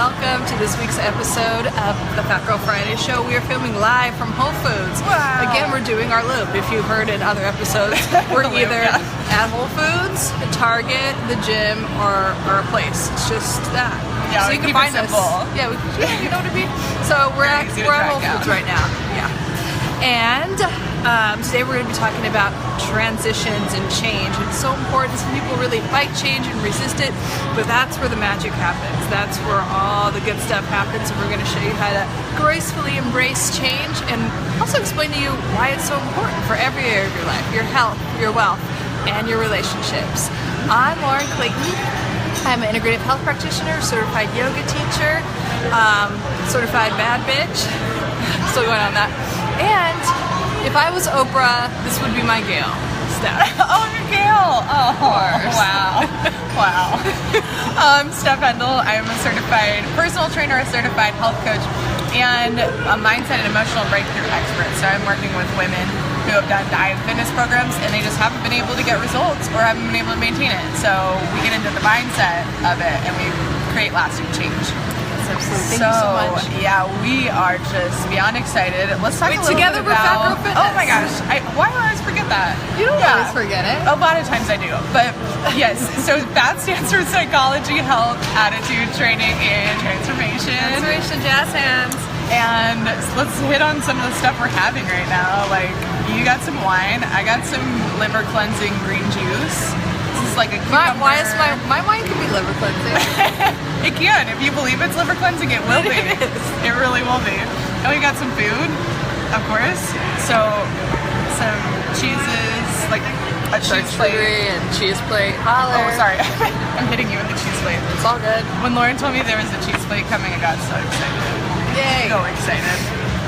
welcome to this week's episode of the Fat Girl Friday Show. We are filming live from Whole Foods. Wow. Again, we're doing our loop. If you've heard in other episodes, we're either at Whole Foods, a Target, the gym, or a place. It's just that. Yeah, so you can find us. Yeah, you know what I mean? So we're at Whole Foods right now. Yeah. And today we're going to be talking about transitions and change. It's so important. Some people really fight change and resist it, but that's where the magic happens. That's where all the good stuff happens, and we're going to show you how to gracefully embrace change and also explain to you why it's so important for every area of your life, your health, your wealth, and your relationships. I'm Lauren Clayton. I'm an integrative health practitioner, certified yoga teacher, certified bad bitch. Still going on that. And if I was Oprah, this would be my Gail, Steph. Oh, you're Gail. Oh, wow. Wow. Steph. I'm a certified personal trainer, a certified health coach, and a mindset and emotional breakthrough expert. So I'm working with women who have done diet and fitness programs, and they just haven't been able to get results or haven't been able to maintain it. So we get into the mindset of it, and we create lasting change. Absolutely. Thank you so much. Yeah, we are just beyond excited. Let's talk a little together bit we're about... Fat Girl Fitness. Oh my gosh. Why do I always forget that? You don't always forget it. A lot of times I do. But yes, so PHATT stands for Psychology, Health, Attitude, Training, and Transformation. Transformation, jazz hands. And let's hit on some of the stuff we're having right now. Like, you got some wine. I got some liver cleansing green juice. This is like a cucumber. Why is my wine can be liver cleansing? It can. If you believe it's liver cleansing, it will be. It really will be. And we got some food, of course. So, some cheeses, like a cheese plate. And cheese plate. Holler. Oh, sorry. I'm hitting you with the cheese plate. It's all good. When Lauren told me there was a cheese plate coming, I got so excited. Yay. So excited.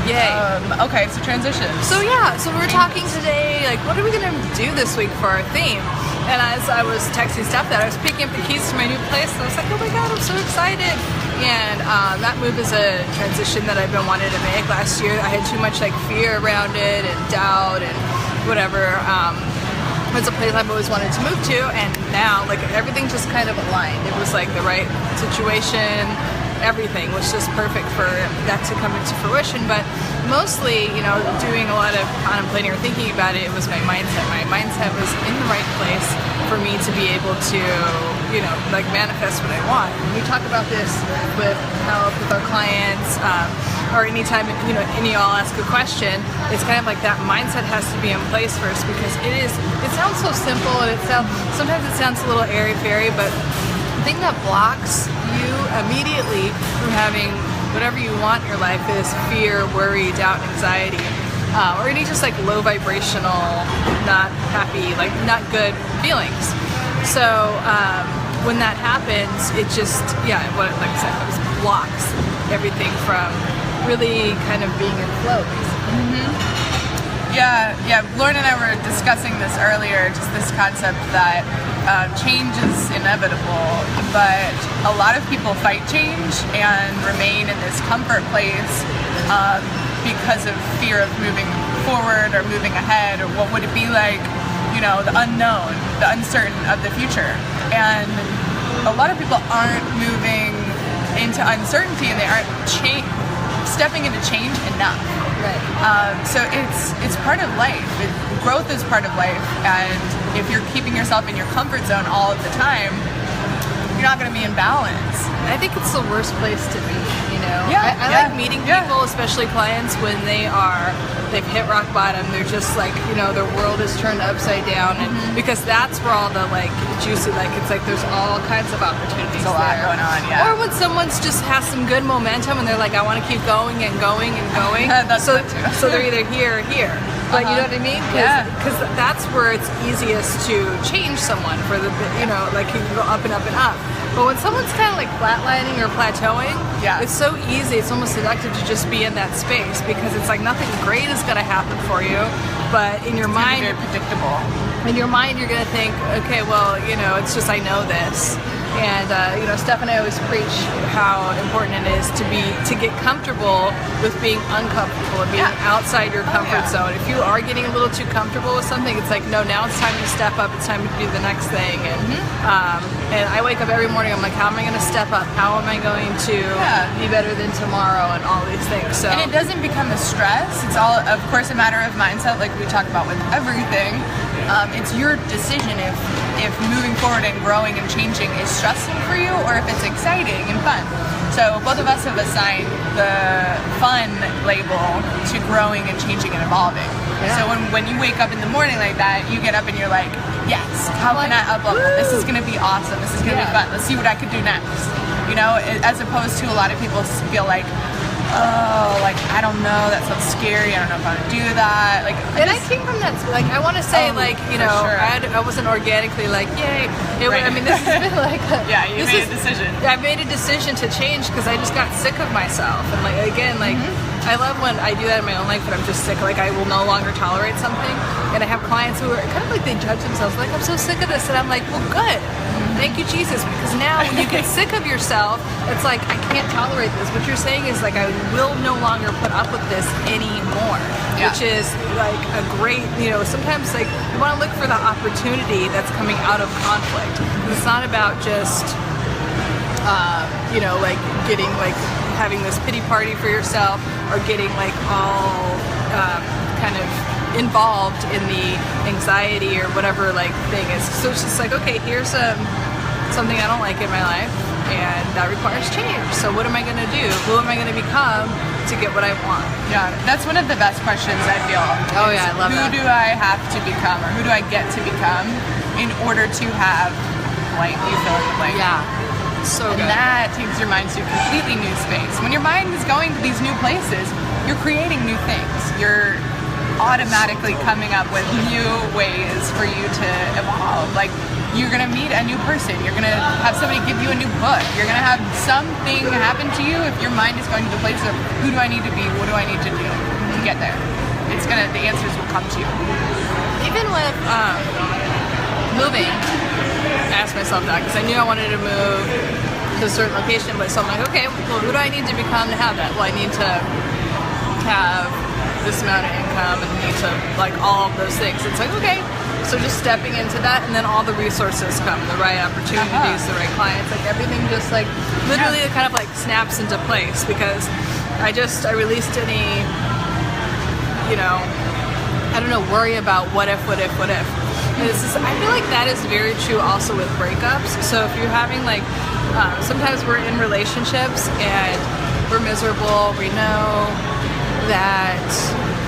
Yay. Okay, so transitions. So we're talking today, like, what are we going to do this week for our theme? And as I was texting Steph that, I was picking up the keys to my new place, and I was like, oh my god, I'm so excited. And that move is a transition that I've been wanting to make. Last year I had too much like fear around it and doubt and whatever. It's a place I've always wanted to move to, and now like everything just kind of aligned. It was like the right situation. Everything was just perfect for that to come into fruition. But mostly, you know, doing a lot of contemplating or thinking about it, it was my mindset. My mindset was in the right place for me to be able to, you know, like manifest what I want. And we talk about this with help with our clients, or anytime, you know, any of y'all ask a question, it's kind of like that mindset has to be in place first, because it sounds so simple, and sometimes it sounds a little airy-fairy, but the thing that blocks you immediately from having whatever you want in your life is fear, worry, doubt, anxiety, or any just like low vibrational, not happy, like not good feelings. So when that happens, it just, like I said, it just blocks everything from really kind of being in flow. Yeah. Lauren and I were discussing this earlier, just this concept that change is inevitable, but a lot of people fight change and remain in this comfort place because of fear of moving forward or moving ahead, or what would it be like, you know, the unknown, the uncertain of the future. And a lot of people aren't moving into uncertainty, and they aren't stepping into change enough. Right. So it's part of life. Growth is part of life, and if you're keeping yourself in your comfort zone all of the time, you're not going to be in balance. I think it's the worst place to be, you know? Yeah, I like meeting people, especially clients, when they've hit rock bottom. They're just like, you know, their world is turned upside down, and because that's where all the like juicy, like it's like there's all kinds of opportunities. There's a lot going on, yeah. Or when someone's just has some good momentum and they're like, I want to keep going and going and going. That's so, that too. So they're either here or here. But you know what I mean? Because that's where it's easiest to change someone for the, you know, like you can go up and up and up. But when someone's kind of like flatlining or plateauing, it's so easy, it's almost seductive to just be in that space, because it's like nothing great is going to happen for you. But in your mind, very predictable. In your mind, you're going to think, okay, well, you know, it's just I know this. And Steph and I always preach how important it is to get comfortable with being uncomfortable and being outside your comfort zone. If you are getting a little too comfortable with something, it's like, no, now it's time to step up. It's time to do the next thing. And I wake up every morning, I'm like, how am I going to step up? How am I going to be better than tomorrow, and all these things. So, and it doesn't become a stress. It's all, of course, a matter of mindset, like we talk about with everything. It's your decision if moving forward and growing and changing is stressful for you, or if it's exciting and fun. So both of us have assigned the fun label to growing and changing and evolving. So when you wake up in the morning like that, you get up and you're like, yes, how can I up level? This is gonna be awesome. This is gonna be fun. Let's see what I could do next. As opposed to a lot of people feel like, oh, like, I don't know, that sounds scary, I don't know if I want to do that. I came from that, like, I want to say, I wasn't organically like, yay. I mean, this has been like you made a decision. I made a decision to change because I just got sick of myself. And I love when I do that in my own life, but I'm just sick, like I will no longer tolerate something. And I have clients who are kind of like, they judge themselves, like, I'm so sick of this. And I'm like, well, good. Thank you, Jesus, because now when you get sick of yourself, it's like, I can't tolerate this. What you're saying is, like, I will no longer put up with this anymore, which is like a great, sometimes like you want to look for the opportunity that's coming out of conflict. It's not about just, getting like having this pity party for yourself, or getting like all kind of involved in the anxiety or whatever like thing is. So it's just like, okay, here's something I don't like in my life, and that requires change. So what am I going to do? Who am I going to become to get what I want? Yeah, that's one of the best questions, I feel. Oh yeah, I love that. Who do I have to become, or who do I get to become in order to have blank? You fill in the blank. Yeah, so good. And that takes your mind to a completely new space. When your mind is going to these new places, you're creating new things. You're automatically coming up with new ways for you to evolve. Like, you're gonna meet a new person, you're gonna have somebody give you a new book, you're gonna have something happen to you if your mind is going to the place of, who do I need to be, what do I need to do to get there? The answers will come to you. Even with moving, I asked myself that, because I knew I wanted to move to a certain location, but so I'm like, okay, well, who do I need to become to have that? Well, I need to have this amount of income, and need to, like, all of those things. It's like, okay, so just stepping into that, and then all the resources come, the right opportunities, the right clients, like everything just like literally kind of like snaps into place, because I released any, I don't know, worry about what if. I feel like that is very true also with breakups. So if you're having like, sometimes we're in relationships and we're miserable, we know that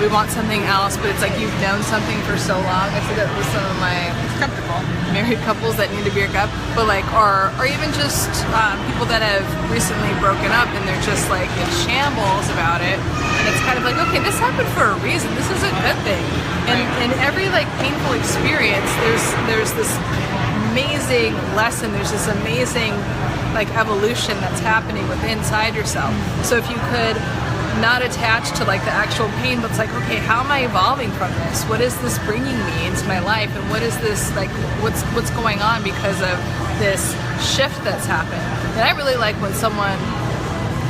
we want something else, but it's like you've known something for so long. I see that with some of my married couples that need to break up, but like, or even just people that have recently broken up and they're just like in shambles about it. And it's kind of like, okay, this happened for a reason. This is a good thing. And in every like painful experience, there's this amazing lesson. There's this amazing like evolution that's happening within inside yourself. So if you could not attached to like the actual pain, but it's like, okay, how am I evolving from this? What is this bringing me into my life? And what is this, like, what's going on because of this shift that's happened? And I really like when someone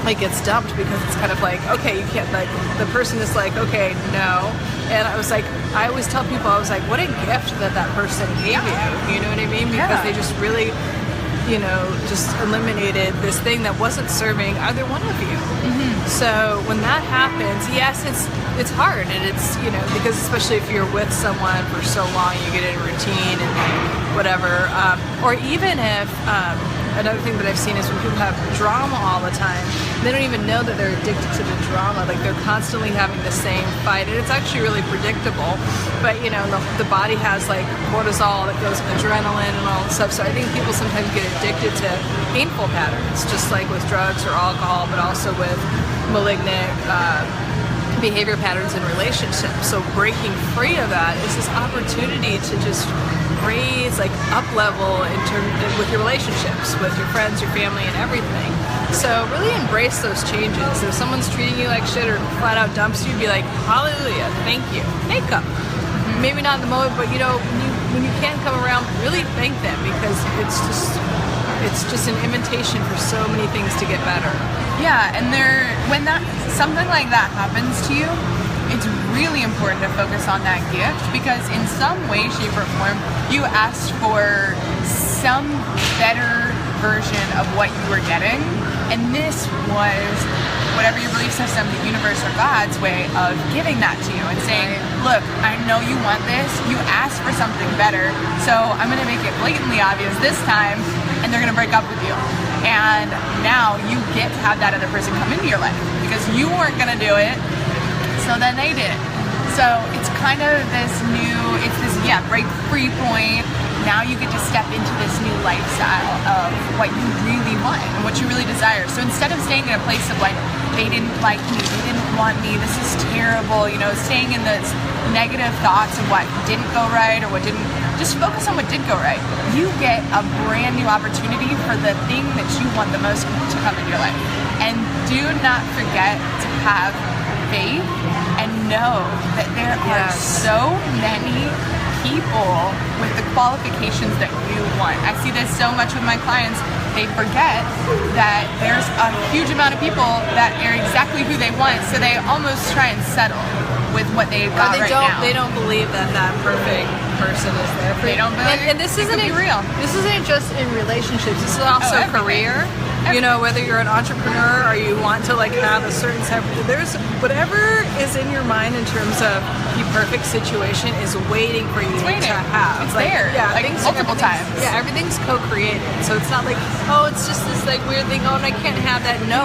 like gets dumped, because it's kind of like, okay, you can't, like, the person is like, okay, no. And I was like, I always tell people, I was like, what a gift that person gave you know what I mean? Because they just really, just eliminated this thing that wasn't serving either one of you. So when that happens, yes, it's hard, and it's, because especially if you're with someone for so long, you get in a routine and whatever, or even if, another thing that I've seen is when people have drama all the time, they don't even know that they're addicted to the drama. Like, they're constantly having the same fight, and it's actually really predictable. But the body has like cortisol that goes with adrenaline and all this stuff. So I think people sometimes get addicted to painful patterns, just like with drugs or alcohol, but also with malignant behavior patterns in relationships. So breaking free of that is this opportunity to just raise, like, up level with your relationships, with your friends, your family, and everything. So really embrace those changes. If someone's treating you like shit or flat out dumps you, be like, hallelujah, thank you, thank them. Maybe not in the moment, but when you can come around, really thank them, because it's just it's just an invitation for so many things to get better. Yeah, and when something like that happens to you, it's really important to focus on that gift, because in some way, shape, or form, you asked for some better version of what you were getting, and this was whatever your belief system, the universe, or God's way of giving that to you and saying, look, I know you want this, you asked for something better, so I'm going to make it blatantly obvious this time, and they're going to break up with you. And now you get to have that other person come into your life, because you weren't going to do it, so then they did. So it's kind of this break free point. Now you get to step into this new lifestyle of what you really want and what you really desire. So instead of staying in a place of like, they didn't like me, they didn't want me, this is terrible, staying in those negative thoughts of what didn't go right or what didn't, just focus on what did go right. You get a brand new opportunity for the thing that you want the most to come into your life. And do not forget to have faith and know that there are so many people with the qualifications that you want. I see this so much with my clients. They forget that there's a huge amount of people that are exactly who they want, so they almost try and settle with what they've got now. They don't believe that perfect person is there for you. They don't believe. And this isn't real. This isn't just in relationships. This is also career. Whether you're an entrepreneur or you want to have a certain type of, there's whatever is in your mind in terms of the perfect situation is waiting for you to have. It's there. Yeah, multiple times. Yeah, everything's co-created. So it's not like, it's just this weird thing, and I can't have that. No.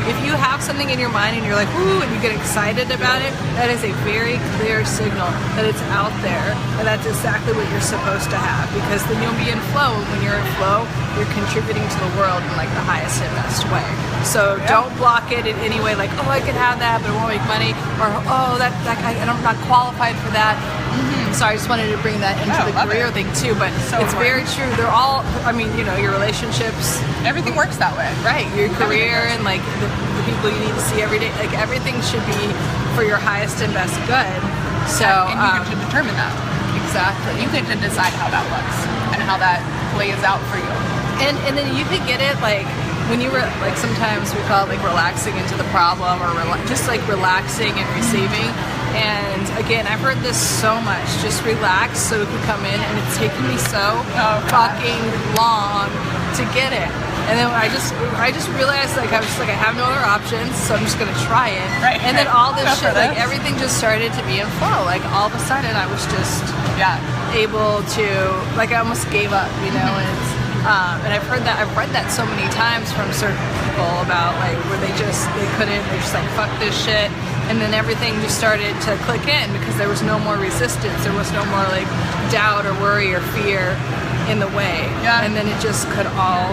If you have something in your mind and you're like, ooh, and you get excited about it, that is a very clear signal that it's out there, and that's exactly what you're supposed to have, because then you'll be in flow, and when you're in flow, you're contributing to the world in the highest and best way. So don't block it in any way, like, I could have that, but I won't make money, or that guy, and I'm not qualified for that. So I just wanted to bring that into the career thing too, but it's very true. They're all, your relationships, everything works that way, right? Your career and the people you need to see every day, everything should be for your highest and best good. So and you get to determine that. Exactly. You get to decide how that looks and how that plays out for you. And then you could get it when you were sometimes we call it relaxing into the problem, or just relaxing and receiving. And again, I've heard this so much. Just relax so it can come in, and it's taken me so fucking long to get it. And then I just realized I was I have no other options, so I'm just gonna try it. Right. And then all this shit, everything just started to be in flow. All of a sudden, I was just able to I almost gave up, and I've read that so many times from certain people about where they couldn't, they're just fuck this shit, and then everything just started to click in because there was no more resistance, there was no more doubt or worry or fear in the way, and then it just could all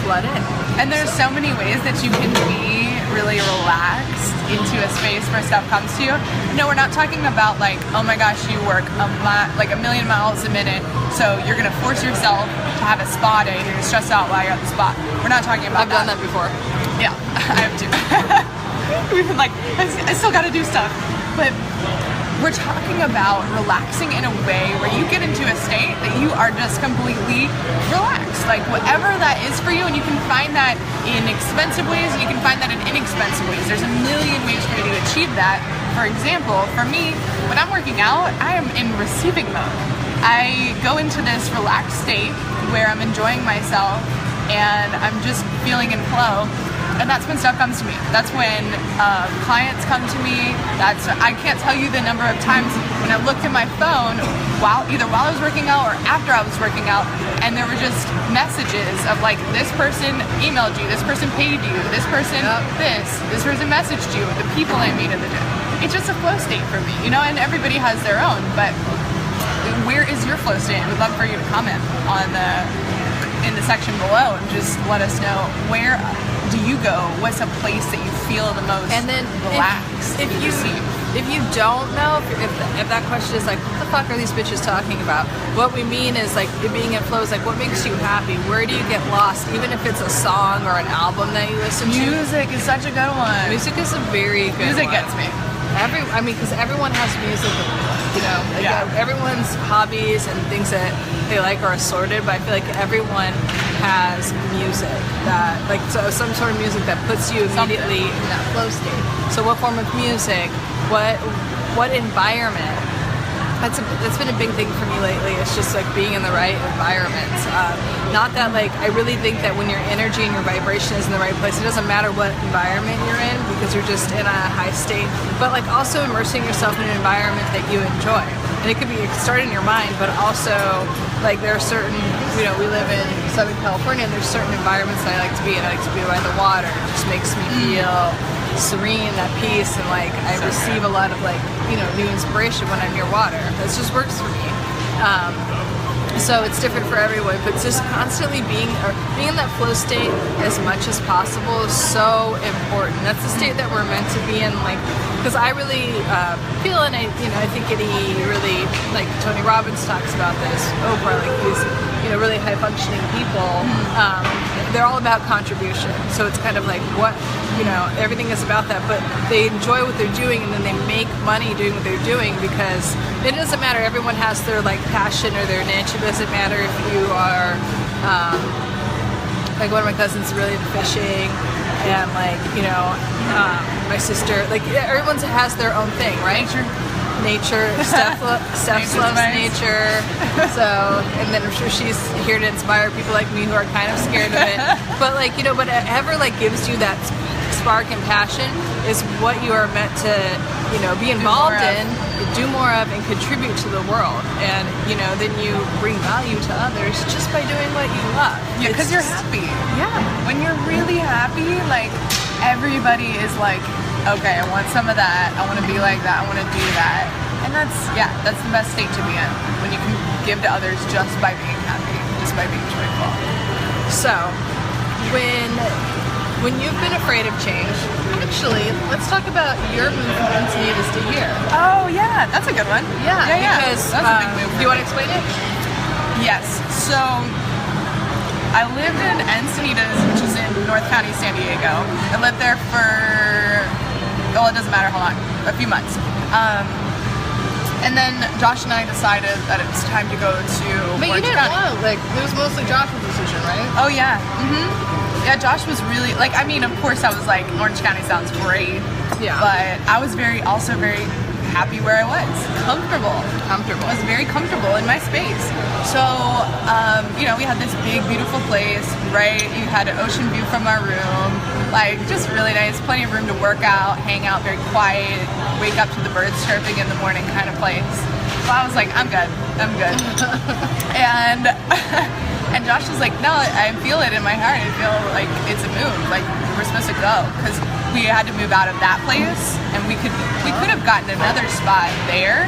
flood in. And there's so many ways that you can be really relaxed into a space where stuff comes to you. No, we're not talking about oh my gosh, you work a million miles a minute, so you're gonna force yourself to have a spa day and you're gonna stress out while you're at the spa. We're not talking about I've done that before. Yeah, I have too. We've been I still gotta do stuff. But we're talking about relaxing in a way where you get into a state that you are just completely relaxed. Whatever that is for you, and you can find that in expensive ways, and you can find that in inexpensive ways. There's a million ways for you to achieve that. For example, for me, when I'm working out, I am in receiving mode. I go into this relaxed state where I'm enjoying myself and I'm just feeling in flow. And that's when stuff comes to me. That's when clients come to me. I can't tell you the number of times when I looked at my phone either while I was working out or after I was working out, and there were just messages of this person emailed you, this person paid you, this person this person messaged you, the people I meet in the gym. It's just a flow state for me, and everybody has their own. But where is your flow state? We'd love for you to comment in the section below and just let us know, where do you go? What's a place that you feel the most relaxed? If you don't know, if that question is what the fuck are these bitches talking about? What we mean is it being in flow is what makes you happy? Where do you get lost? Even if it's a song or an album that you listen to. Music is such a good one. Music is a very good Music one. Gets me. Because everyone has music, everyone's hobbies and things that they like are assorted, but I feel everyone has music that, like, so some sort of music that puts you immediately in that flow state. So what form of music? What environment? That's been a big thing for me lately. It's just like being in the right environments. Not that, like, I really think that when your energy and your vibration is in the right place, it doesn't matter what environment you're in because you're just in a high state. But like also immersing yourself in an environment that you enjoy. And it could be start in your mind, but also like there are certain, we live in Southern California and there's certain environments that I like to be in. I like to be by the water. It just makes me feel serene, at peace, and like I receive a lot of like new inspiration when I'm near water. That just works for me. So it's different for everyone, but just constantly being in that flow state as much as possible is so important. That's the state that we're meant to be in, like, because I really feel, and I think Eddie really, like Tony Robbins talks about this, Oprah, like these, really high functioning people, they're all about contribution. So it's kind of like everything is about that, but they enjoy what they're doing and then they make money doing what they're doing because it doesn't matter. Everyone has their like passion or their niche. It doesn't matter if you are, like one of my cousins is really into fishing and like, my sister, like everyone has their own thing, right? Nature. Steph loves nature. So, and then I'm sure she's here to inspire people like me who are kind of scared of it. But like, but whatever like gives you that spark and passion is what you are meant to, be involved in, do more of, and contribute to the world. And, then you bring value to others just by doing what you love. Yeah, because you're happy. Yeah. When you're really happy, like everybody is like, okay, I want some of that. I want to be like that. I want to do that. And that's the best state to be in. When you can give to others just by being happy, just by being joyful. So, when you've been afraid of change, actually, let's talk about your move from Encinitas to here. Oh yeah, that's a good one. Yeah. Because That's a big move. Do you want to explain it? Yes. So I lived in Encinitas, which is in North County, San Diego. I lived there for, it doesn't matter how long, a few months. And then Josh and I decided that it was time to go to But Orange you didn't County. want, like, it was mostly Josh's decision, right? Oh yeah. Yeah, Josh was really, like, I mean, of course I was like, Orange County sounds great. Yeah. But I was also very happy where I was. Comfortable. I was very comfortable in my space. So, we had this big, beautiful place, right? You had an ocean view from our room, like just really nice, plenty of room to work out, hang out, very quiet, wake up to the birds chirping in the morning kind of place. So I was like, I'm good. And Josh was like, no, I feel it in my heart. I feel like it's a move. Like we're supposed to go because we had to move out of that place, and we could have gotten another spot there.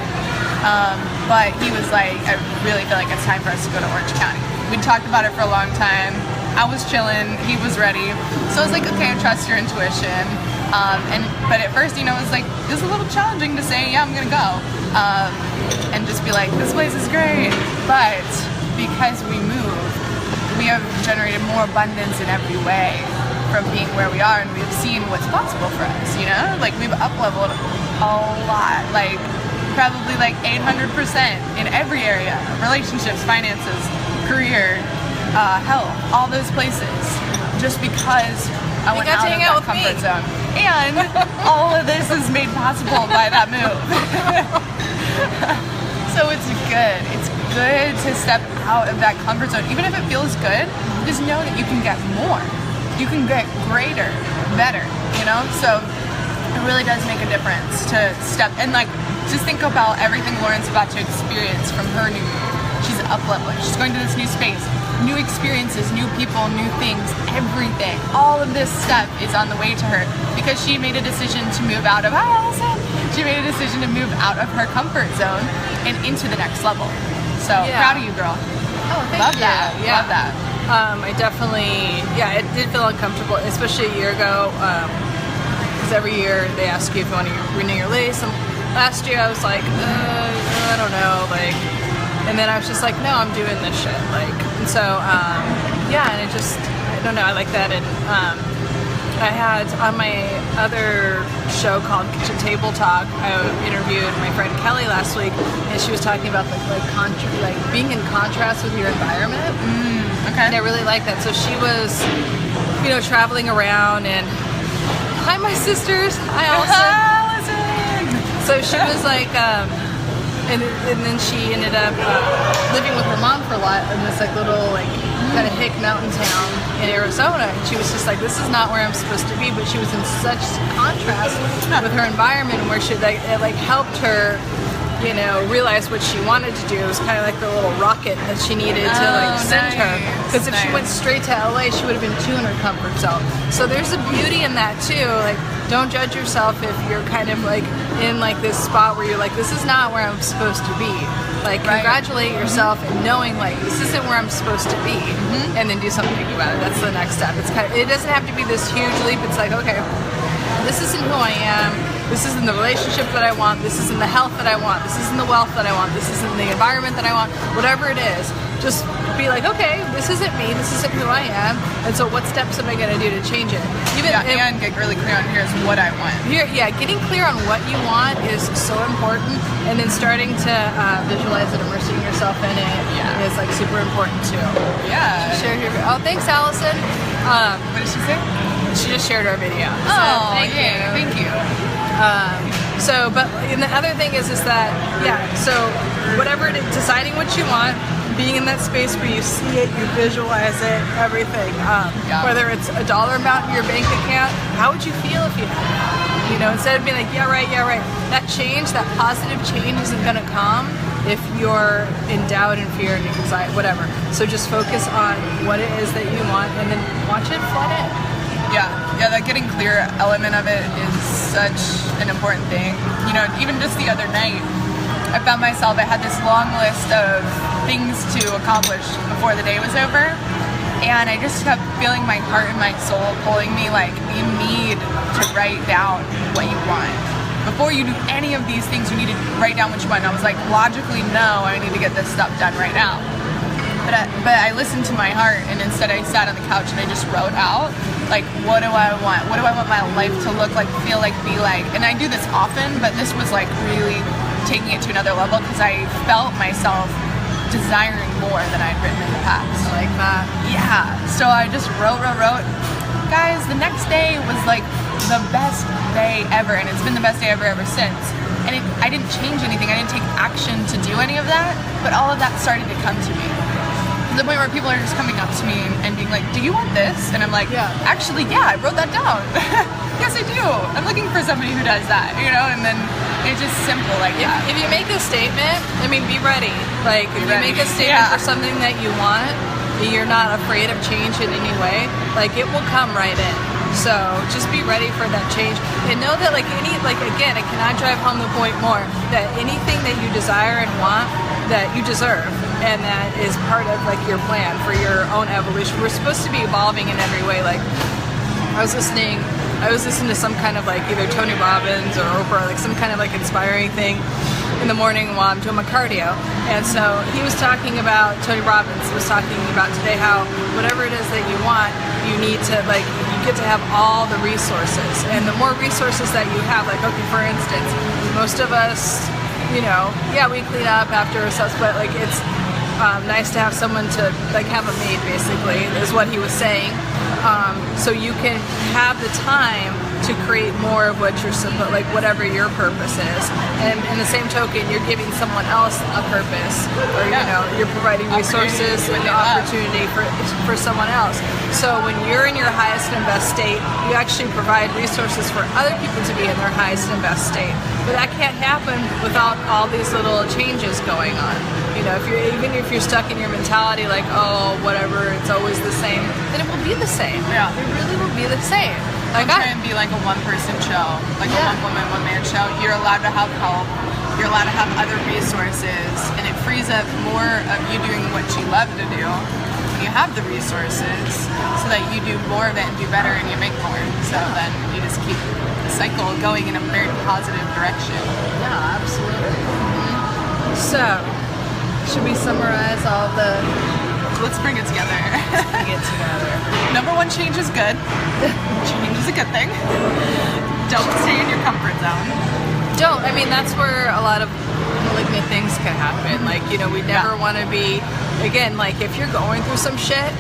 But he was like, I really feel like it's time for us to go to Orange County. We talked about it for a long time. I was chilling. He was ready. So I was like, okay, I trust your intuition. But at first, it was like, it was a little challenging to say, yeah, I'm gonna go, and just be like, this place is great. But because we moved, we have generated more abundance in every way from being where we are, and we've seen what's possible for us, like we've up-leveled a lot, like probably like 800% in every area: relationships, finances, career, health, all those places, just because I went out of that comfort zone. And all of this is made possible by that move. So it's good. It's good to step out of that comfort zone. Even if it feels good, just know that you can get more. You can get greater, better, So it really does make a difference to step, and like, just think about everything Lauren's about to experience from her new move. She's up-leveling. She's going to this new space, new experiences, new people, new things, everything. All of this stuff is on the way to her because she made a decision to move out of, she made a decision to move out of her comfort zone and into the next level. So proud of you, girl. Oh, thank Love you. that. Yeah. Love that. I definitely, it did feel uncomfortable, especially a year ago, because every year they ask you if you want to renew your lease. And last year I was like, I don't know, like, and then I was just like, no, I'm doing this shit, like, and so, and it just, I don't know, I like that. And I had on my other show called Kitchen Table Talk, I interviewed my friend Kelly last week, and she was talking about like being in contrast with your environment. Okay. And I really like that. So she was, traveling around and, hi, my sisters. Hi, Allison. So she was like, and then she ended up living with her mom for a lot in this like little like kind of hick mountain town in Arizona. And she was just like, this is not where I'm supposed to be. But she was in such contrast with her environment where she it helped her, realize what she wanted to do. It was kind of like the little rocket that she needed to send her. Because if she went straight to LA, she would have been too in her comfort zone. So there's a beauty in that too. Like, don't judge yourself if you're kind of like in like this spot where you're like, this is not where I'm supposed to be. Like, congratulate yourself and knowing like this isn't where I'm supposed to be, and then do something about it. That's the next step. It doesn't have to be this huge leap. It's like, okay, this isn't who I am. This isn't the relationship that I want. This isn't the health that I want. This isn't the wealth that I want. This isn't the environment that I want. Whatever it is, just be like, okay, this isn't me. This isn't who I am. And so what steps am I going to do to change it? And get really clear on here's what I want. Getting clear on what you want is so important. And then starting to visualize it, immersing yourself in it is like super important too. Yeah. Thanks, Allison. What did she say? She just shared our video. Thank you. But the other thing is that, so whatever it is, deciding what you want, being in that space where you see it, you visualize it, everything. Whether it's a dollar amount in your bank account, how would you feel if you had it? Instead of being like, yeah, right. That change, that positive change isn't going to come if you're in doubt and fear and anxiety, whatever. So just focus on what it is that you want and then watch it flood in. Yeah, that getting clear element of it is such an important thing. Even just the other night, I found myself, I had this long list of things to accomplish before the day was over, and I just kept feeling my heart and my soul pulling me like, you need to write down what you want. Before you do any of these things, you need to write down what you want. And I was like, logically, no, I need to get this stuff done right now. But I listened to my heart, and instead I sat on the couch and I just wrote out, like, what do I want? What do I want my life to look like, feel like, be like? And I do this often, but this was like really taking it to another level because I felt myself desiring more than I'd written in the past. Like that. Yeah. So I just wrote. Guys, the next day was like the best day ever, and it's been the best day ever since. And I didn't change anything. I didn't take action to do any of that, but all of that started to come to me. To the point where people are just coming up to me and being like, do you want this? And I'm like, actually, I wrote that down. Yes, I do. I'm looking for somebody who does that, and then it's just simple like that. If you make a statement, be ready. Like, if you make a statement for something that you want, you're not afraid of change in any way, like, it will come right in. So just be ready for that change and know that again, I cannot drive home the point more that anything that you desire and want, that you deserve, and that is part of like your plan for your own evolution. We're supposed to be evolving in every way. Like, I was listening to some kind of like either Tony Robbins or Oprah, like some kind of like inspiring thing in the morning while I'm doing my cardio. And so Tony Robbins was talking about today how whatever it is that you want, you need to you get to have all the resources. And the more resources that you have, like, okay, for instance, most of us, we clean up after ourselves, but like it's nice to have someone to have a maid, basically, is what he was saying. So you can have the time to create more of what whatever your purpose is. And in the same token, you're giving someone else a purpose, or you're providing resources and opportunity for someone else. So when you're in your highest and best state, you actually provide resources for other people to be in their highest and best state. But that can't happen without all these little changes going on. If you're stuck in your mentality like, oh, whatever, it's always the same, then it will be the same. Yeah. It really will be the same. Don't try and be like a one-person show, like a one-woman, one-man show. You're allowed to have help. You're allowed to have other resources, and it frees up more of you doing what you love to do. You have the resources so that you do more of it and do better and you make more. So then you just keep the cycle going in a very positive direction. Yeah, absolutely. So, should we summarize all the... Let's bring it together. Number one, change is good. Change is a good thing. Don't stay in your comfort zone. That's where a lot of malignant things can happen. Like, we never want to be again, like if you're going through some shit,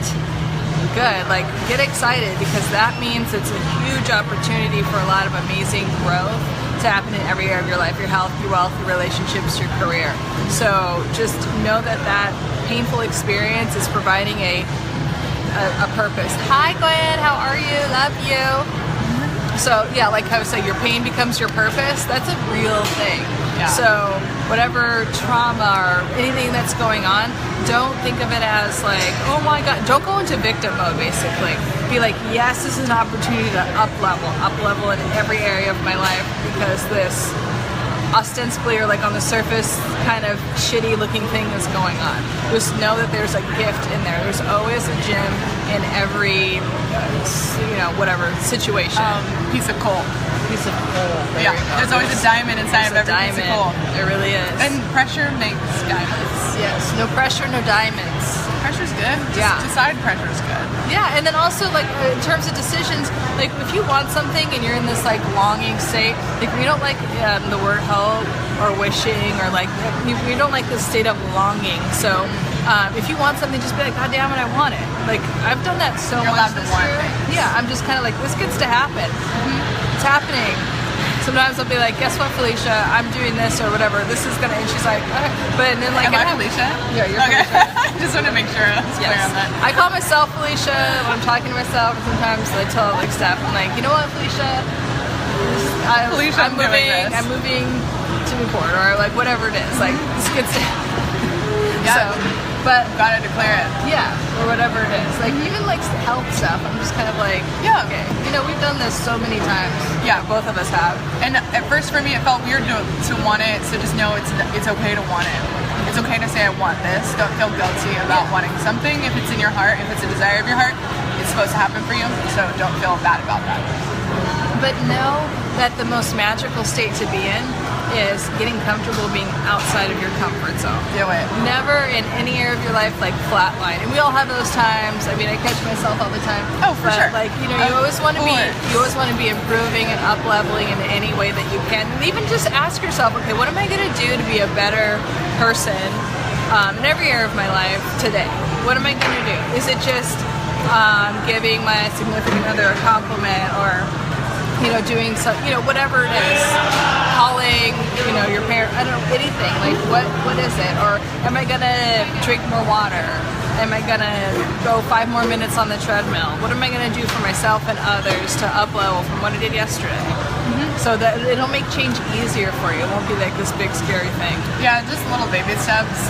good, like get excited, because that means it's a huge opportunity for a lot of amazing growth to happen in every area of your life, your health, your wealth, your relationships, your career. So just know that that painful experience is providing a purpose. Hi Gwen, how are you? Love you. So yeah, like I was saying, your pain becomes your purpose. That's a real thing. Yeah. So whatever trauma or anything that's going on, don't think of it as like, oh my God, don't go into victim mode basically. Be like, yes, this is an opportunity to up level in every area of my life, because this ostensibly or like on the surface kind of shitty looking thing is going on. Just know that there's a gift in there. There's always a gem in every, whatever situation. Piece of coal. Piece of coal. Yeah, there's always a diamond inside of every piece of coal. There really is. And pressure makes diamonds. Yes, no pressure, no diamonds. Pressure's good. Just Yeah. decide pressure's good. Yeah, and then also like in terms of decisions, like if you want something and you're in this like longing state, like we don't like the word hope or wishing, or like we don't like this state of longing. So if you want something, just be like, God damn it, I want it. Like I've done that so You're much allowed to this want year. things. Yeah, I'm just kind of like, this gets to happen. It's happening. Sometimes I'll be like, guess what, Felicia? I'm doing this or whatever. This is gonna, and she's like, but and then like, Am I Felicia? Yeah, you're okay. Felicia. I just want to make sure I was clear on that. I call myself Felicia when I'm talking to myself, and sometimes I tell like Steph, I'm like, you know what, Felicia? Felicia, I'm moving to Newport, or like whatever it is. Like this gets to Yeah. So, but Gotta declare it. yeah, or whatever it is. Like even like health stuff, I'm just kind of like, Yeah. okay, we've done this so many times. Yeah. Both of us have. And at first for me, it felt weird to want it. So just know it's okay to want it. It's okay to say I want this. Don't feel guilty about wanting something. If it's in your heart, if it's a desire of your heart, it's supposed to happen for you. So don't feel bad about that. But know that the most magical state to be in is getting comfortable being outside of your comfort zone. Do it. Never in any area of your life like flatline. And we all have those times. I mean, I catch myself all the time. Oh, for sure. Like, you always want to be improving and up leveling in any way that you can. And even just ask yourself, okay, what am I going to do to be a better person in every area of my life today? What am I going to do? Is it just giving my significant other a compliment, or doing some, whatever it is, calling, your parent, I don't know, anything, like what is it? Or am I gonna drink more water? Am I gonna go 5 more minutes on the treadmill? What am I gonna do for myself and others to up level from what I did yesterday? So that it'll make change easier for you. It won't be like this big scary thing. Yeah, just little baby steps.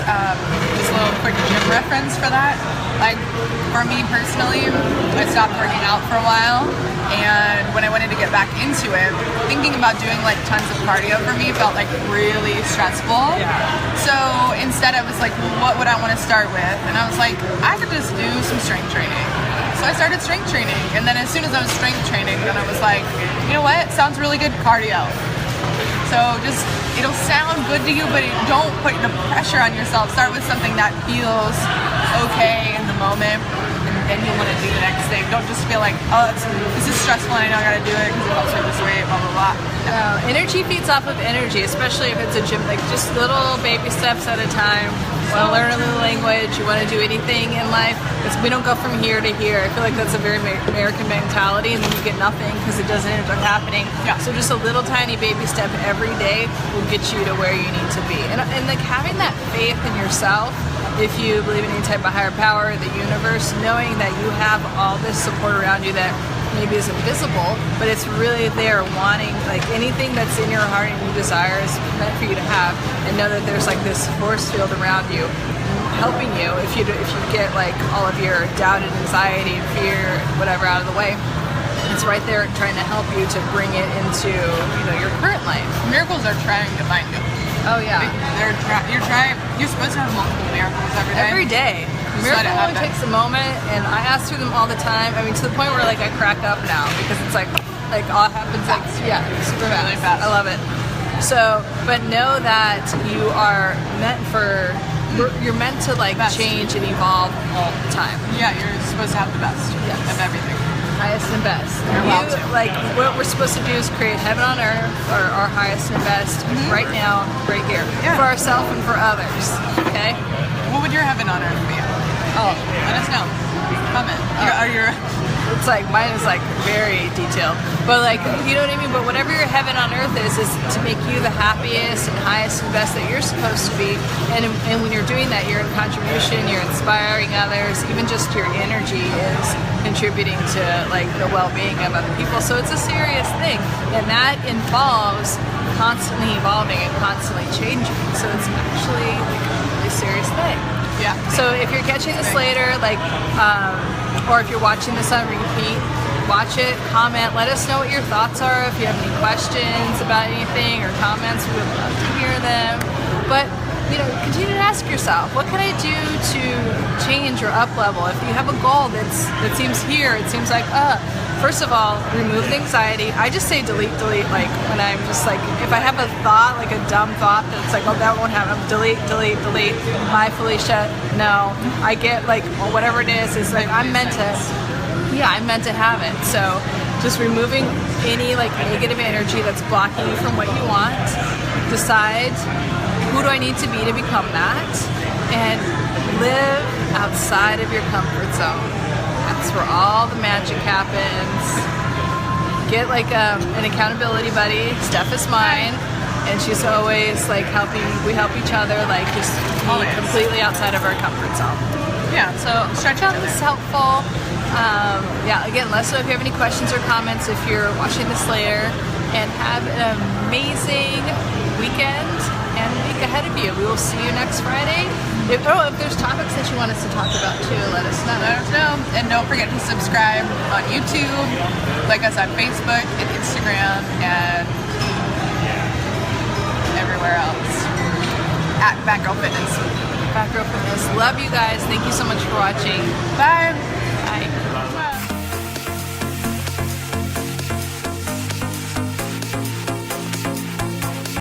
Just a little quick gym reference for that. Like for me personally, I stopped working out for a while, and when I wanted to get back into it, thinking about doing like tons of cardio for me felt like really stressful. Yeah. So instead I was like, well, what would I want to start with? And I was like, I could just do some strength training. So I started strength training, and then as soon as I was strength training, then I was like, you know what? Sounds really good cardio. So just, it'll sound good to you, but don't put the pressure on yourself. Start with something that feels okay in the moment, and then you want to do the next thing. Don't just feel like, oh, this is stressful and I know I gotta do it because it helps me lose weight, blah, blah, blah. No. Energy feeds off of energy, especially if it's a gym, like just little baby steps at a time. You want to learn a new language, you want to do anything in life, we don't go from here to here. I feel like that's a very American mentality, and then you get nothing because it doesn't end up happening. Yeah. So just a little tiny baby step every day will get you to where you need to be. And like having that faith in yourself, if you believe in any type of higher power, the universe, knowing that you have all this support around you that maybe is invisible, but it's really there, wanting like anything that's in your heart and you desire is meant for you to have, and know that there's like this force field around you helping you if you get like all of your doubt and anxiety and fear and whatever out of the way. It's right there trying to help you to bring it into your current life. Miracles are trying to find you. Oh yeah. You're supposed to have multiple miracles every day. Every day. Miracle only takes a moment, and I ask through them all the time. I mean, to the point where like I crack up now because it's like all happens like super fast. Really fast. I love it. So, but know that you are you're meant to like change and evolve all the time. Yeah, you're supposed to have the best of everything. Highest and best. You're allowed to. Like what we're supposed to do is create heaven on earth, or our highest and best right now, right here, for ourselves and for others. Okay. What would your heaven on earth be? Oh, let us know. Comment. Are you? It's like, mine is like very detailed, but like, you know what I mean? But whatever your heaven on earth is to make you the happiest and highest and best that you're supposed to be. And when you're doing that, you're in contribution, you're inspiring others, even just your energy is contributing to like the well-being of other people. So it's a serious thing, and that involves constantly evolving and constantly changing. So it's actually like a really serious thing. Yeah. So if you're catching this later, like, or if you're watching this on repeat, watch it, comment, let us know what your thoughts are. If you have any questions about anything or comments, we would love to hear them. But, you know, continue to ask yourself, what can I do to change or up level? If you have a goal that seems here, it seems like, first of all, remove the anxiety. I just say delete, like when I'm just like, if I have a thought, like a dumb thought that's like, oh, that won't happen, delete. Hi, Felicia. No, I get like, well, whatever it is like, I'm meant to have it. So just removing any like negative energy that's blocking you from what you want. Decide, who do I need to be to become that? And live outside of your comfort zone. That's where all the magic happens. Get like an accountability buddy. Steph is mine, and she's always like we help each other, like just be completely outside of our comfort zone. Yeah, so I found this helpful. Yeah, again, let us know if you have any questions or comments if you're watching this later, and have an amazing weekend and week ahead of you. We will see you next Friday. If there's topics that you want us to talk about too, let us know. Let us know. And don't forget to subscribe on YouTube, like us on Facebook and Instagram, and everywhere else. At PHATTGirlFitness. PHATTGirlFitness. Love you guys. Thank you so much for watching. Bye.